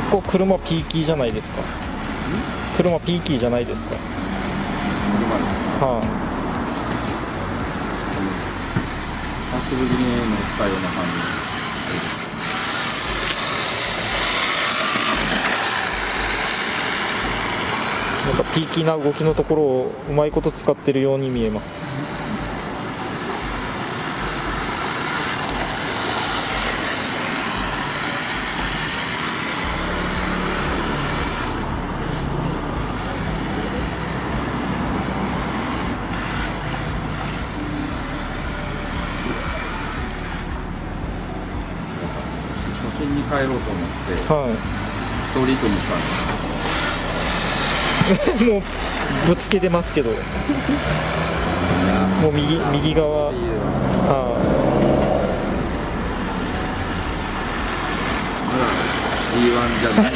結構車ピーキーじゃないですか。車ピーキーじゃないですか。車ですか。はい、久しぶりに乗ったような感じ。なんかピーキーな動きのところをうまいこと使ってるように見えます。初心に帰ろうと思って、はストリートにしたんです。いもうぶつけてますけど、もう右側、はまだ G1 じゃない。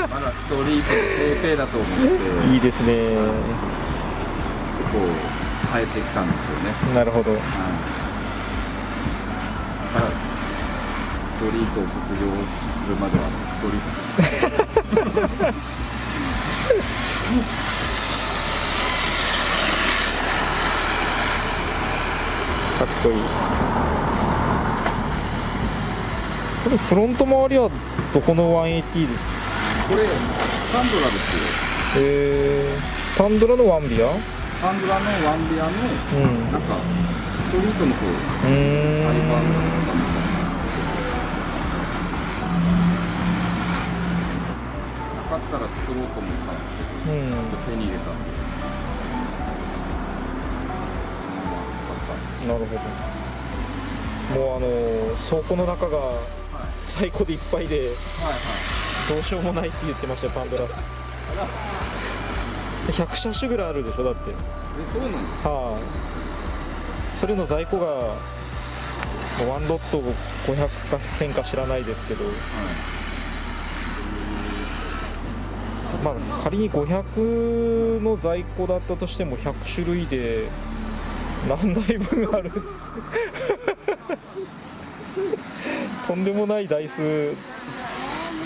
まだストリートのペーペーだと思って、い、いいですね。こう変えてきたんですよね。なるほど。はい。だからストリートを卒業するまではストリート。かっこいい。これフロント周りはどこの 180 ですか？これパンドラですよ。パンドラのワンビア？パンドラのワンビアのうん。なんかストリートの方、ハイバンドだみたいな。なかったら作ろうと思ったんですけど、手に入れたんで。なるほど。もう倉庫の中が在庫でいっぱいではいはい。どうしようもないって言ってましたよ、パンドラ。100車種ぐらいあるでしょ、だって。そうなんですか。はい、それの在庫がワンロット500か1000か知らないですけど、まあ仮に500の在庫だったとしても100種類で何台分あるとんでもない台数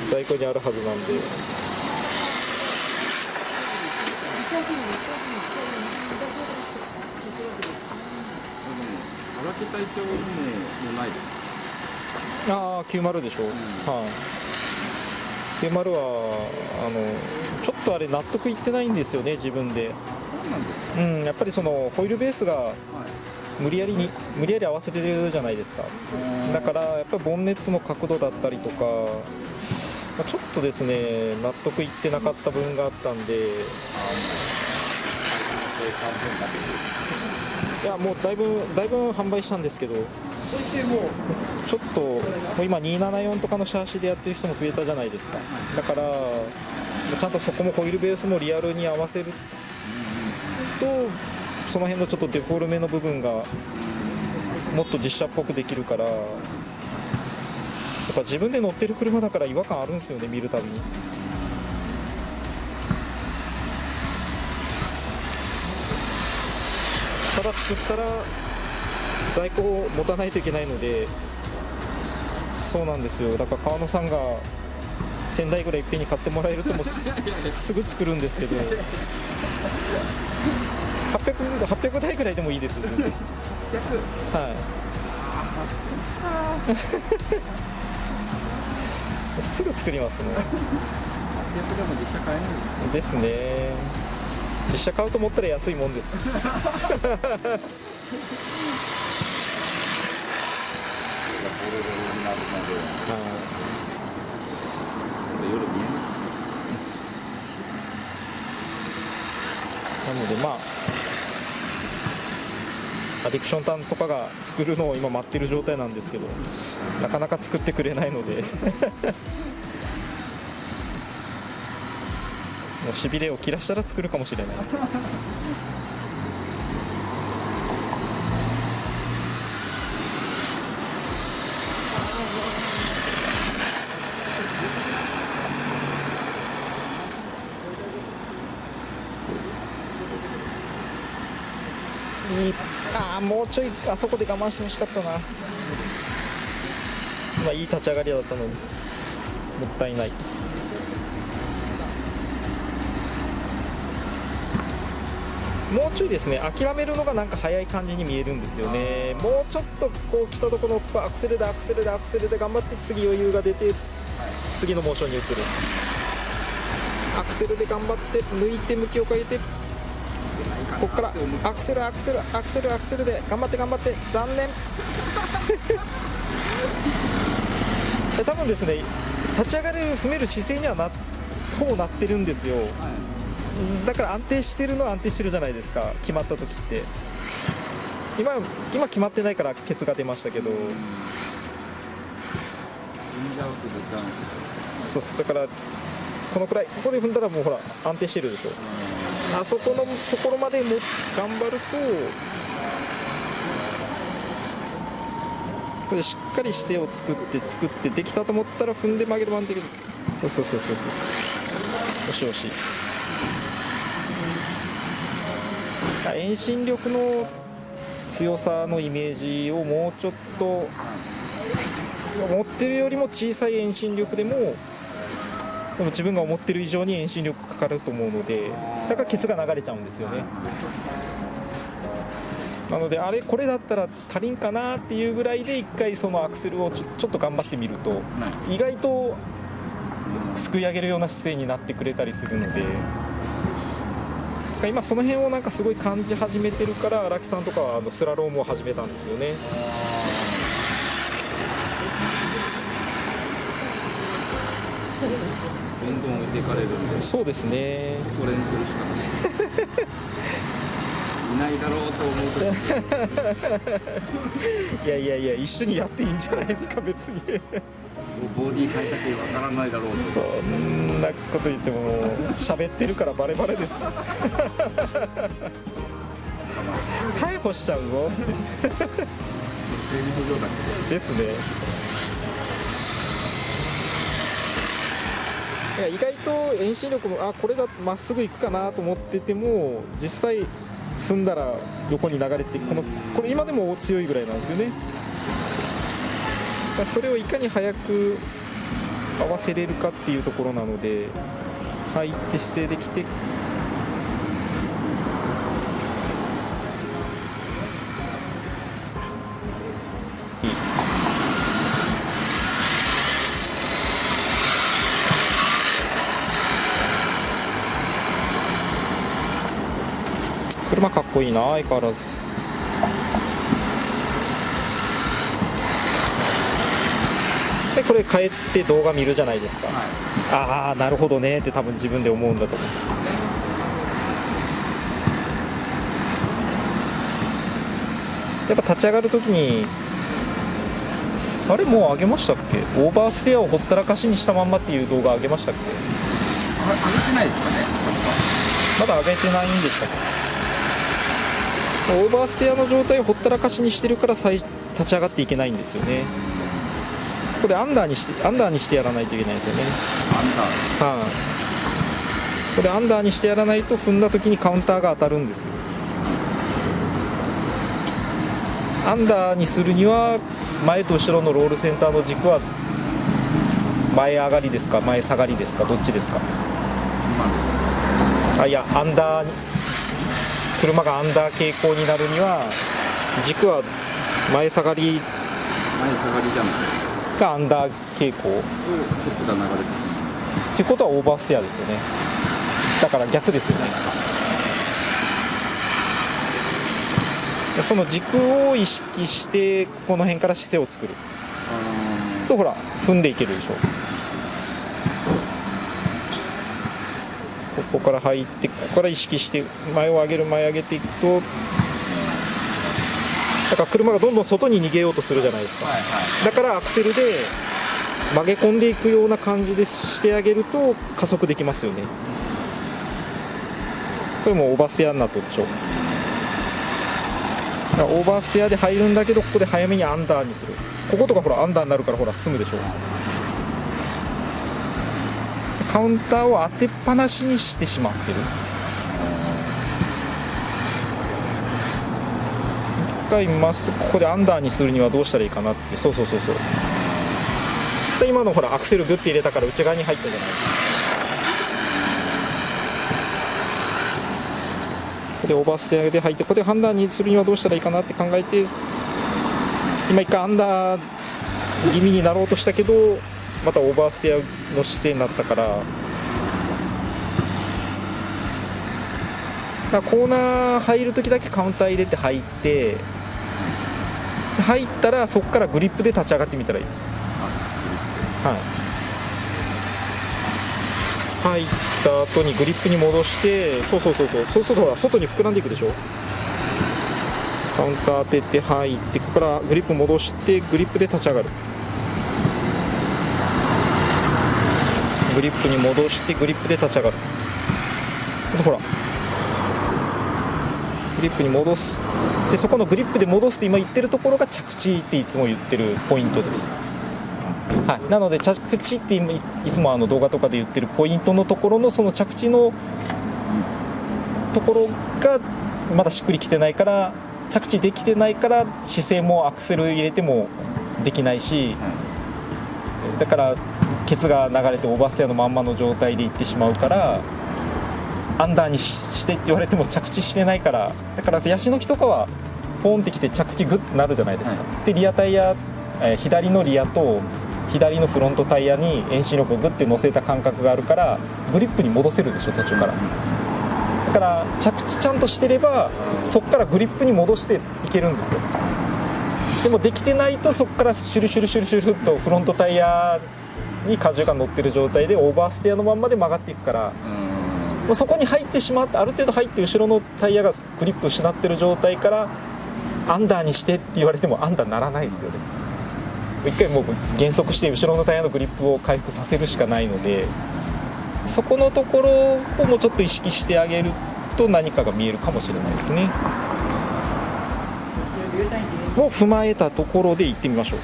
在庫にあるはずなんで。荒木隊長もないです。ああ、90でしょ。はい、90はちょっとあれ納得いってないんですよね、自分で。そうなんですか。やっぱりそのホイールベースがはい。無理やり合わせてるじゃないですか。だからやっぱりボンネットの角度だったりとか、ちょっとですね納得いってなかった部分があったんで、いやもうだいぶ販売したんですけど、ちょっともう今274とかのシャーシでやってる人も増えたじゃないですか。だからちゃんとそこもホイールベースもリアルに合わせると、その辺のちょっとデフォルメの部分がもっと実車っぽくできるから、やっぱ自分で乗ってる車だから違和感あるんですよね、見るたびに。ただ作ったら在庫を持たないといけないので、そうなんですよ。だから川野さんが1000台ぐらいいっぺんに買ってもらえるともうすぐ作るんですけど、800台ぐらいでもいいですよね。はい。すぐ作りますね。800でも実車買えないですね。実車買うと思ったら安いもんです。ボロボロになるまで夜見える。なのでアディクションタンとかが作るのを今待ってる状態なんですけど、なかなか作ってくれないのでもうしびれを切らしたら作るかもしれないです。もうちょいあそこで我慢してほしかったな。いい立ち上がりだったのにもったいない。もうちょいですね、諦めるのがなんか早い感じに見えるんですよね。もうちょっとこう来たところのアクセルでアクセルでアクセルで頑張って次余裕が出て次のモーションに移る。アクセルで頑張って抜いて向きを変えて、ここからアクセルアクセルアクセルアクセルで頑張って頑張って、残念多分ですね、立ち上がる踏める姿勢にはほぼなってるんですよ。だから安定してるのは安定してるじゃないですか、決まった時って。今決まってないからケツが出ましたけど、そうっす。だからこのくらい、ここで踏んだらもうほら安定してるでしょ。あそこのところまでも頑張ると、これでしっかり姿勢を作ってできたと思ったら踏んで曲げる番できる。そうそうそうそうそう、よしよし。遠心力の強さのイメージをもうちょっと思ってるよりも小さい遠心力でも自分が思ってる以上に遠心力かかると思うので、だからケツが流れちゃうんですよね。なのであれこれだったら足りんかなっていうぐらいで一回そのアクセルをちょっと頑張ってみると意外とすくい上げるような姿勢になってくれたりするので、今その辺をなんかすごい感じ始めてるから荒木さんとかはスラロームを始めたんですよね。どんどん置いていかれるんで、そうですね、これにするしかないいないだろうと思うといやいやいや、一緒にやっていいんじゃないですか別にボディ変えたけわからないだろうと。そんなこと言っても喋ってるからバレバレですよ逮捕しちゃうぞですね。いや意外と遠心力もこれだとまっすぐ行くかなと思ってても実際踏んだら横に流れてこれ今でも強いぐらいなんですよね。だからそれをいかに早く合わせれるかっていうところなので、入って姿勢できて車かっこいいな相変わらず。でこれ帰って動画見るじゃないですか、ああなるほどねって多分自分で思うんだと思う。やっぱ立ち上がるときにあれもう上げましたっけ、オーバーステアをほったらかしにしたまんまっていう動画上げましたっけ。上げてないですかね。まだ上げてないんでしたっけ。オーバーステアの状態をほったらかしにしてるから立ち上がっていけないんですよね。ここでアンダーにしてやらないといけないですよね。はい、これアンダーにしてやらないと踏んだ時にカウンターが当たるんですよ。アンダーにするには前と後ろのロールセンターの軸は前上がりですか前下がりですかどっちですか。いやアンダー、車がアンダー傾向になるには軸は前下がりじゃないがアンダー傾向っていうことはオーバーステアですよね。だから逆ですよね。その軸を意識してこの辺から姿勢を作るとほら踏んでいけるでしょ。ここから入ってここから意識して前を上げていくと、だから車がどんどん外に逃げようとするじゃないですか、だからアクセルで曲げ込んでいくような感じでしてあげると加速できますよね。これもオーバーステアになったでしょ。だからオーバーステアで入るんだけどここで早めにアンダーにする。こことかほらアンダーになるからほら進むでしょ。カウンターを当てっぱなしにしてしまってる。ここでアンダーにするにはどうしたらいいかなって。そうで今のほらアクセルグッて入れたから内側に入ったじゃないですか。こでオーバーステアで入って、ここで判断にするにはどうしたらいいかなって考えて、今一回アンダー気味になろうとしたけど、またオーバーステアの姿勢になったから、コーナー入るときだけカウンター入れて入って、入ったらそこからグリップで立ち上がってみたらいいです。入った後にグリップに戻して、そうするとほら外に膨らんでいくでしょ。カウンター当てて入って、ここからグリップ戻してグリップで立ち上がる。グリップに戻してグリップで立ち上がる。ほらグリップに戻す。でそこのグリップで戻すって今言ってるところが着地っていつも言ってるポイントです。はい、なので着地っていつも動画とかで言ってるポイントのところのその着地のところがまだしっくりきてないから、着地できてないから姿勢もアクセル入れてもできないし、だからケツが流れてオーバーステアのまんまの状態でいってしまうから、アンダーにしてって言われても着地してないから、だからヤシの木とかはポンってきて着地グッとなるじゃないですか。でリアタイヤ、左のリアと左のフロントタイヤに遠心力をグッて乗せた感覚があるから、グリップに戻せるでしょ途中から。だから着地ちゃんとしてればそこからグリップに戻していけるんですよ。でもできてないとそこからシュルシュルシュルシュルっとフロントタイヤに荷重が乗ってる状態でオーバーステアのまんまで曲がっていくから、もうそこに入ってしまって、ある程度入って後ろのタイヤがグリップ失ってる状態からアンダーにしてって言われてもアンダーにならないですよね。一回もう減速して後ろのタイヤのグリップを回復させるしかないので、そこのところをもうちょっと意識してあげると何かが見えるかもしれないですね。を踏まえたところで行ってみましょう。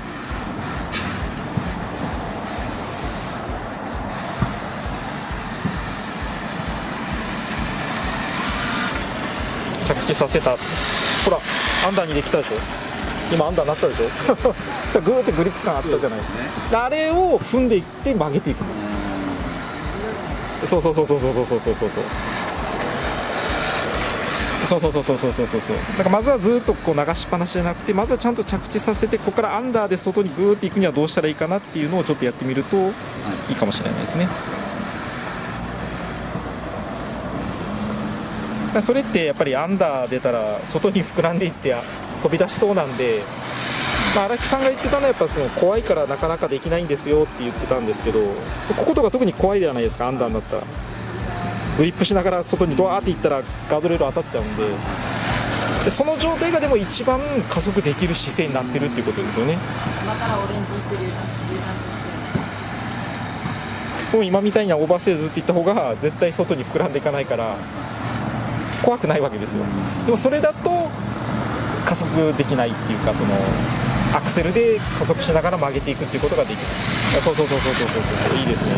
着地させた。ほらアンダーにできたでしょ。今アンダーになったでしょ。じゃあグーってグリップ感あったじゃないですか。あれを踏んでいって曲げていくんですよ。そうだからまずはずっとこう流しっぱなしじゃなくて、まずはちゃんと着地させて、ここからアンダーで外にグーっていくにはどうしたらいいかなっていうのをちょっとやってみるといいかもしれないですね。それってやっぱりアンダー出たら外に膨らんでいって飛び出しそうなんで、荒木さんが言ってたのはやっぱその怖いからなかなかできないんですよって言ってたんですけど、こことか特に怖いじゃないですか。アンダーになったらグリップしながら外にドワーっていったらガードレール当たっちゃうんで、その状態がでも一番加速できる姿勢になってるっていうことですよね。もう今みたいなオーバーステーずっといった方が絶対外に膨らんでいかないから怖くないわけですよ。でもそれだと加速できないっていうか、そのアクセルで加速しながら曲げていくっていうことができる。そういいですね。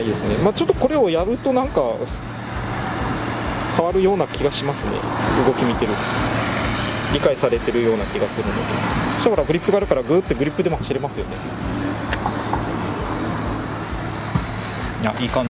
いいですね。ちょっとこれをやるとなんか変わるような気がしますね。動き見てる理解されてるような気がするので、そしたらグリップがあるからグーってグリップでも走れますよね。いい感じ。